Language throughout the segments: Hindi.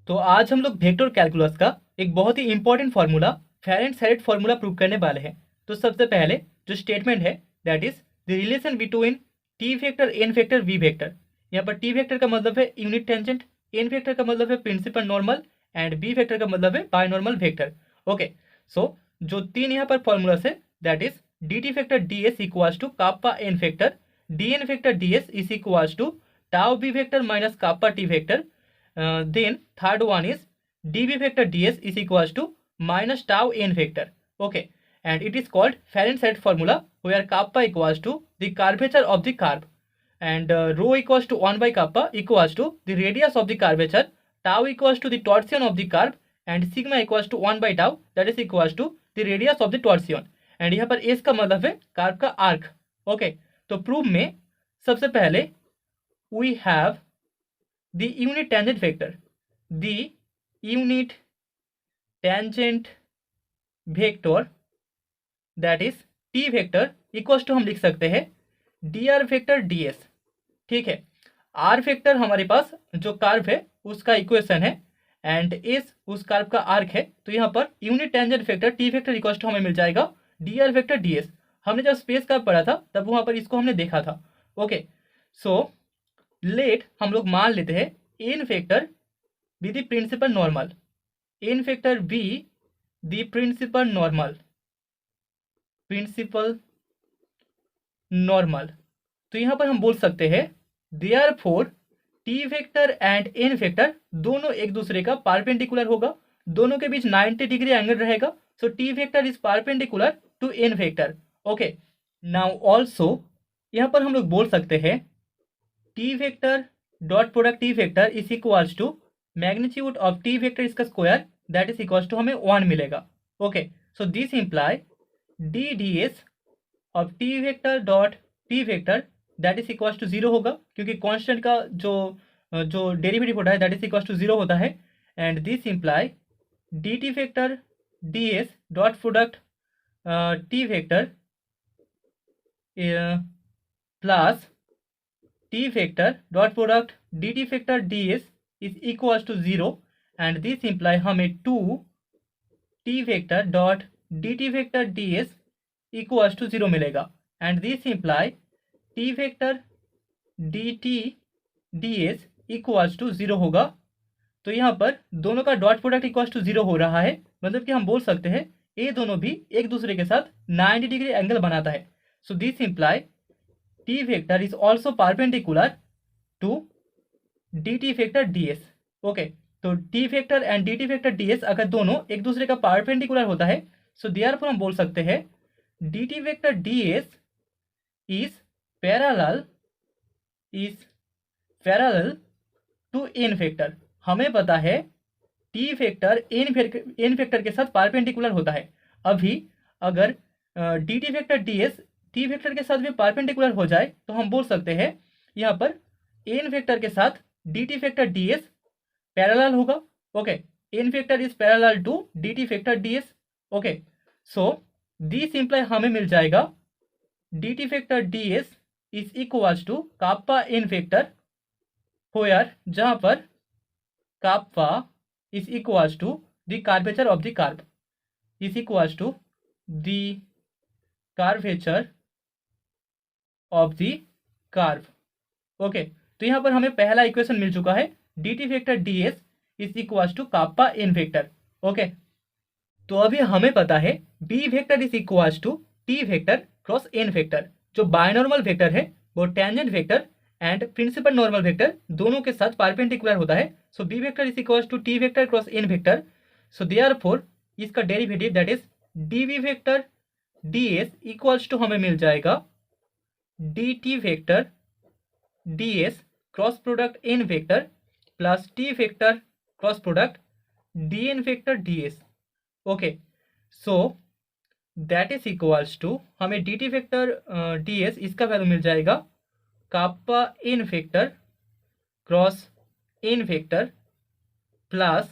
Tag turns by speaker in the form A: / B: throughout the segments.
A: तो आज हम लोग वेक्टर कैलकुलस का एक बहुत ही important formula Frenet Serret formula prove करने वाले हैं। तो सबसे पहले जो स्टेटमेंट है that is the relation between T vector N vector V vector. यहाँ पर टी वेक्टर का मतलब है यूनिट टेंजेंट, एन वेक्टर का मतलब है principal normal and B vector का मतलब है बायनॉर्मल वेक्टर। ओके, सो जो तीन यहाँ पर फॉर्मूलास है that is D T vector D S equals to kappa N vector, D N vector D S is equals to tau B vector minus kappa T vector. Then third one is dv vector ds is equals to minus tau n vector. Okay, and it is called Fahrenheit formula where kappa equals to the curvature of the curve and rho equals to 1 by kappa equals to the radius of the curvature, tau equals to the torsion of the curve and sigma equals to 1 by tau that is equals to the radius of the torsion. and यहाँ पर s का मतलब है कर्व का आर्क. ओके, तो प्रूफ में सबसे पहले we have the unit tangent vector. The unit tangent vector that is t vector equals to हम लिख सकते हैं dr vector ds. ठीक है, r वेक्टर हमारे पास जो कर्व है उसका इक्वेशन है एंड s उस कर्व का आर्क है. तो यहाँ पर unit tangent vector t vector equals to हमें मिल जाएगा dr वेक्टर ds. हमने जब स्पेस कर्व पढ़ा था तब वहां पर इसको हमने देखा था. ओके, सो लेट हम लोग मान लेते हैं N vector be the principal normal, N vector be the principal normal, principal normal. तो यहां पर हम बोल सकते हैं therefore T vector and N vector दोनों एक दूसरे का परपेंडिकुलर होगा, दोनों के बीच 90 डिग्री एंगल रहेगा. So T vector is perpendicular to N vector. Okay, now also यहां पर हम लोग बोल सकते हैं T vector dot product T vector is equals to magnitude of T vector इसका square that is equals to हमें 1 मिलेगा. Okay, so this imply D D S of T vector dot T vector that is equals to 0 होगा क्योंकि कांस्टेंट का जो जो डेरिवेटिव होता है दैट इज इक्वल्स टू 0 होता है. And this imply D T vector D S dot product T vector plus t vector dot product dt vector ds is equals to 0 and this imply हमें 2 t vector dot dt vector ds equals to 0 मिलेगा. and this imply t vector dt ds equals to 0 होगा. तो यहाँ पर दोनों का डॉट प्रोडक्ट इक्वल्स टू 0 हो रहा है, मतलब कि हम बोल सकते हैं ये दोनों भी एक दूसरे के साथ 90 डिग्री एंगल बनाता है. So this imply t vector is also perpendicular to dt vector ds. Okay, तो t vector and dt vector ds अगर दोनों एक दूसरे का परपेंडिकुलर होता है सो देयरफॉर हम बोल सकते हैं dt vector ds is parallel to n vector. हमें पता है t वेक्टर n वेक्टर के साथ परपेंडिकुलर होता है. अभी अगर dt vector ds T vector के साथ भी परपेंडिकुलर हो जाए तो हम बोल सकते हैं यहाँ पर एन वेक्टर के साथ D T vector D S parallel होगा. Okay, N vector is parallel to D T vector D S. Okay, so this imply हमें मिल जाएगा D T vector D S is equals to kappa N vector where जहाँ पर kappa is equals to the curvature of the curve is equals to the curvature of the curve. Okay, तो यहाँ पर हमें पहला इक्वेशन मिल चुका है d T vector D S is equals to kappa N vector. Okay, तो अभी हमें पता है B vector is equals to T vector cross N vector. जो बायनॉर्मल वेक्टर है वो tangent vector and principal normal vector दोनों के साथ परपेंडिकुलर होता है. So B vector is equals to T vector cross N vector. So therefore इसका derivative that is D we vector D S equals to हमें मिल जाएगा D T vector D S cross product N vector plus T vector cross product D N vector D S. Okay, so that is equals to हमें D T vector D S इसका वैल्यू मिल जाएगा kappa N vector cross N vector plus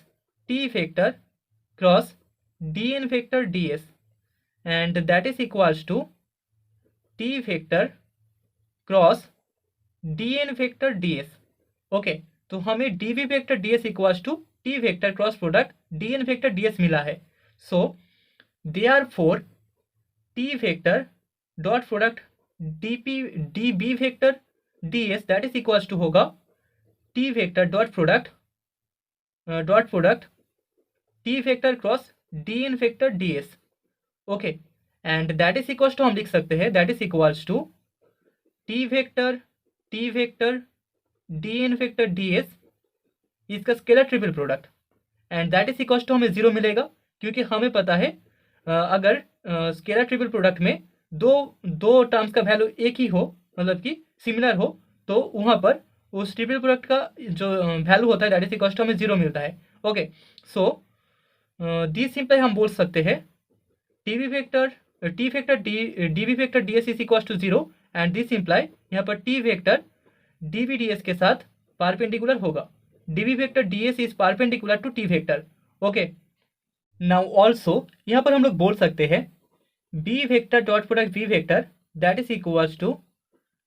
A: T vector cross D N vector D S and that is equals to T vector cross D N vector D S. Okay, तो हमें D we vector D S equals to T vector cross product D N vector D S मिला है। So therefore T vector dot product D B vector D S that is equals to होगा T vector dot product T vector cross D N vector D S. Okay, and that is equals to हम लिख सकते हैं that is equals to T vector D N vector D S इसका scalar triple product, and that is equals to हमें 0 मिलेगा, क्योंकि हमें पता है अगर स्केलर ट्रिपल प्रोडक्ट में दो टर्म्स का वैल्यू एक ही हो, मतलब कि सिमिलर हो, तो वहाँ पर उस ट्रिपल प्रोडक्ट का जो वैल्यू होता है दैट इज इक्वल्स टू हमें 0 मिलता है। ओके, सो दिस सिंपल हम बोल सकते हैं T vector D we vector D S is equals to 0, and this imply यहाँ पर T vector D V D S के साथ पारपेंडिकुलर होगा। D we vector D S is perpendicular to T vector. Okay, now also यहाँ पर हम लोग बोल सकते हैं B vector dot product V vector that is equals to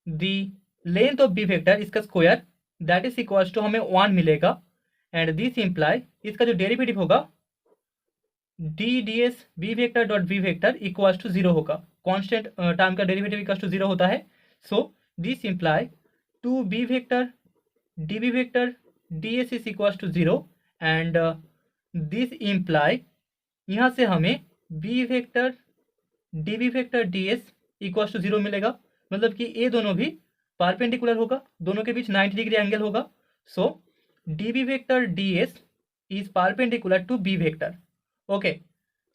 A: the length of B vector इसका square that is equals to हमें 1 मिलेगा, एंड दिस इम्प्लाई इसका जो डेरिवेटिव होगा D D S B vector dot V vector equals to 0 होगा। कांस्टेंट टर्म का डेरिवेटिव इक्वल्स टू 0 होता है। So this imply to B vector D B vector D S is equals to 0, and this imply यहाँ से हमें B vector D B vector D S equals to 0 मिलेगा, मतलब कि ये दोनों भी पारपेंडिकुलर होगा, दोनों के बीच 90 डिग्री एंगल होगा। So D B vector D S is perpendicular to B vector. Okay,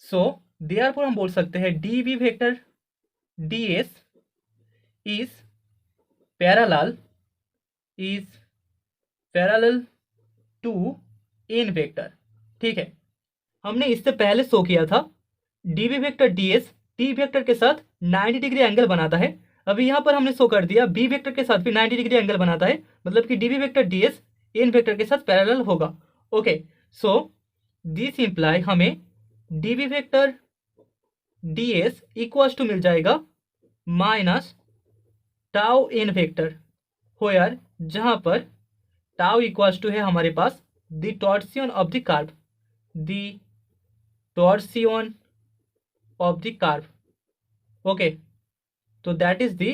A: so therefore हम बोल सकते हैं D B vector D S is parallel to N vector. ठीक है, हमने इससे पहले शो किया था D B vector D S T vector के साथ 90 डिग्री एंगल बनाता है। अभी यहाँ पर हमने शो कर दिया बी वेक्टर के साथ भी 90 डिग्री एंगल बनाता है, मतलब कि D B vector D S N vector के साथ पैरेलल होगा। ओके, सो दिस इम्प्लाई हमें D B vector D S equals to मिल जाएगा माइनस टाउ एन वेक्टर, हो यार जहाँ पर टाउ इक्वल्स टू है हमारे पास the torsion of the curve, the torsion of the curve. Okay, तो that is the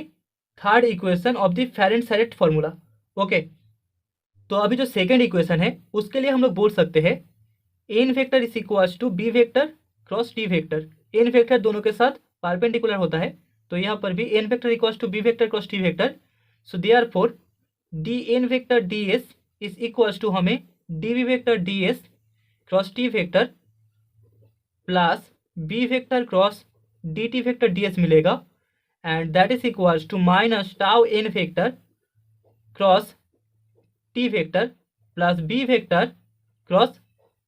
A: third equation of the Frenet Serret formula. Okay, तो अभी जो सेकेंड इक्वेशन है उसके लिए हम लोग बोल सकते हैं N vector is equals to B vector cross T vector. N vector दोनों के साथ पारपेंडिकुलर होता है, तो यहाँ पर भी n vector equals to B vector cross T vector. So therefore d N vector D S is equals to हमें D we vector D S cross T vector plus b vector cross d T vector D s मिलेगा, and that is equals to minus tau n vector cross T vector plus b vector cross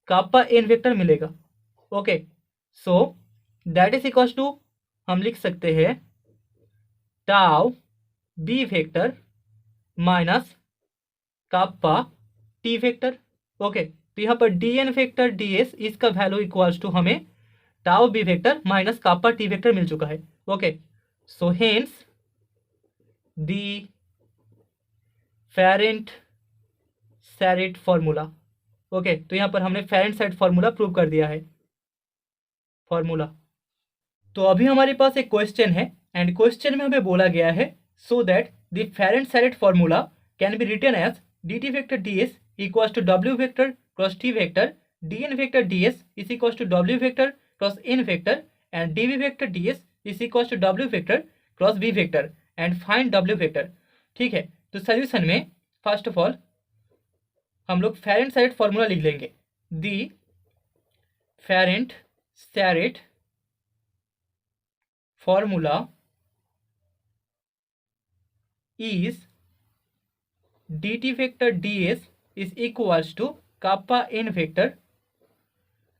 A: kappa N vector मिलेगा। Okay, so that is equals to हम लिख सकते हैं tau B vector minus kappa T vector. Okay, तो यहाँ पर d N vector D S इसका वैल्यू इक्वल्स टू हमें tau B vector minus kappa T vector मिल चुका है। Okay, so hence the Frenet Serret formula. Okay, तो यहाँ पर हमने फेरेंट-सेरेट फॉर्मूला प्रूव कर दिया है। फॉर्मूला, तो अभी हमारे पास एक क्वेश्चन है, एंड क्वेश्चन में हमें बोला गया है so that the Frenet Serret formula can be written as D T vector D S equals to W vector cross T vector D N vector D S is equals to W vector cross N vector, and D we vector D S is equals to W vector cross B vector, and find W vector. ठीक है, तो सोल्यूशन में फर्स्ट ऑफ ऑल हम लोग फेरेंट-सेरेट फॉर्मूला लिख लेंगे। दी Frenet Serret formula is dt vector ds is equals to kappa n vector,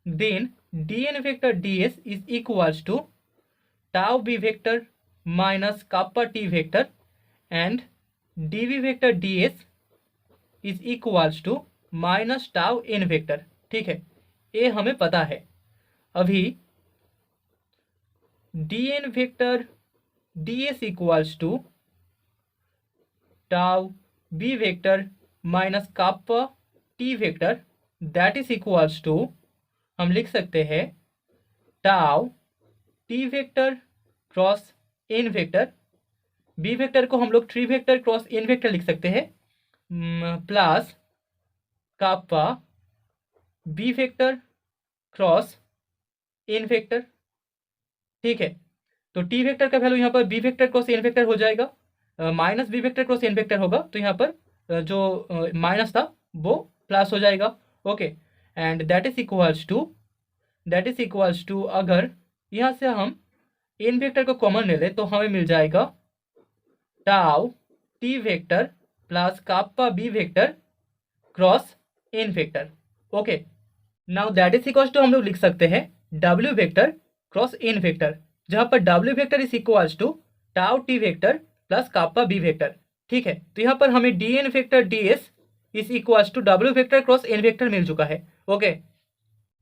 A: then dn vector ds is equals to tau b vector minus kappa t vector, and dv vector ds is equals to minus tau n vector। ठीक है, ये हमें पता है। अभी dn vector ds equals to tau B vector minus kappa T vector, that is equals to, हम लिख सकते हैं tau t vector cross N vector, b vector को हम लोग ट्री वेक्टर क्रॉस एन वेक्टर लिख सकते हैं, plus kappa b vector cross N vector. ठीक है, तो टी वेक्टर का वैल्यू यहाँ पर b vector cross N vector हो जाएगा, minus b vector cross N vector होगा, तो यहाँ पर जो माइनस था वो प्लस हो जाएगा। Okay, and that is equals to अगर यहाँ से हम एन वेक्टर को कॉमन ले लें तो हमें मिल जाएगा tau t vector plus kappa b vector cross N vector. Okay, now that is equals to हम लोग लिख सकते हैं डब्ल्यू वेक्टर क्रॉस एन वेक्टर, जहां पर डब्ल्यू vector is equals to tau t vector plus kappa b vector. ठीक है, तो यहाँ पर हमें d N vector D S is equals to W vector cross N vector मिल चुका है। ओके,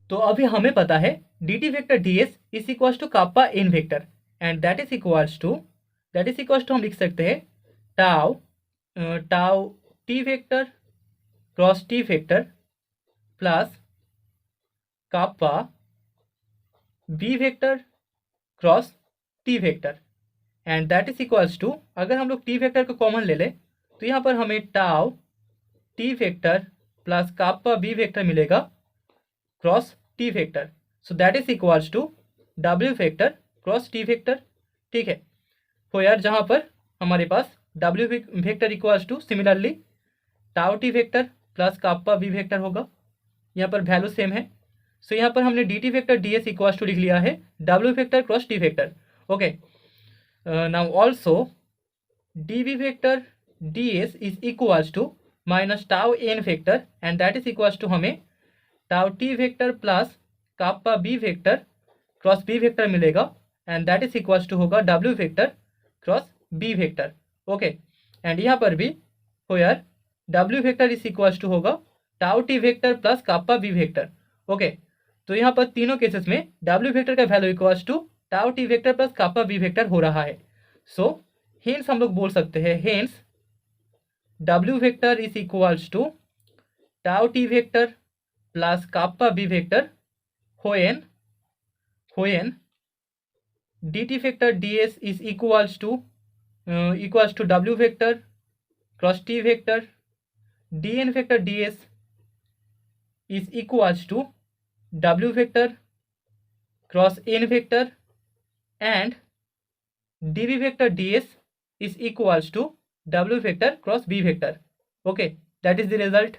A: तो अभी हमें पता है d T vector D S is equals to kappa N vector, and that is equals to हम लिख सकते हैं tau tau t vector cross T vector plus kappa b vector cross T vector, and that is equals to अगर हम लोग टी वेक्टर को कॉमन ले लें तो यहाँ पर हमें tau t vector plus kappa b vector मिलेगा cross T vector, so that is equals to W vector cross T vector. ठीक है, तो यार जहाँ पर हमारे पास डब्ल्यू vector equals to similarly tau t vector plus kappa b vector होगा, यहाँ पर वैल्यू सेम है, सो यहाँ पर हमने d T vector D S equals to लिख लिया है डब्ल्यू vector cross T vector. Okay, now also d we vector D S is equals to minus tau n vector, and that is equals to हमें tau t vector plus kappa b vector cross B vector मिलेगा, and that is equals to होगा डब्ल्यू vector cross B vector. Okay, and यहाँ पर भी हो यार W vector is equals to होगा tau t vector plus kappa b vector. Okay, तो यहाँ पर तीनों केसेस में डब्ल्यू वेक्टर का value equals to tau t vector plus kappa b vector हो रहा है। सो हेंस हम लोग बोल सकते हैं हेंस डब्ल्यू vector is equals to tau t vector plus kappa b vector when dt vector ds is equals to w vector cross t vector, dn vector ds is equals to w vector cross n vector, and dv vector ds is equals to w vector cross b vector. Okay, that is the result.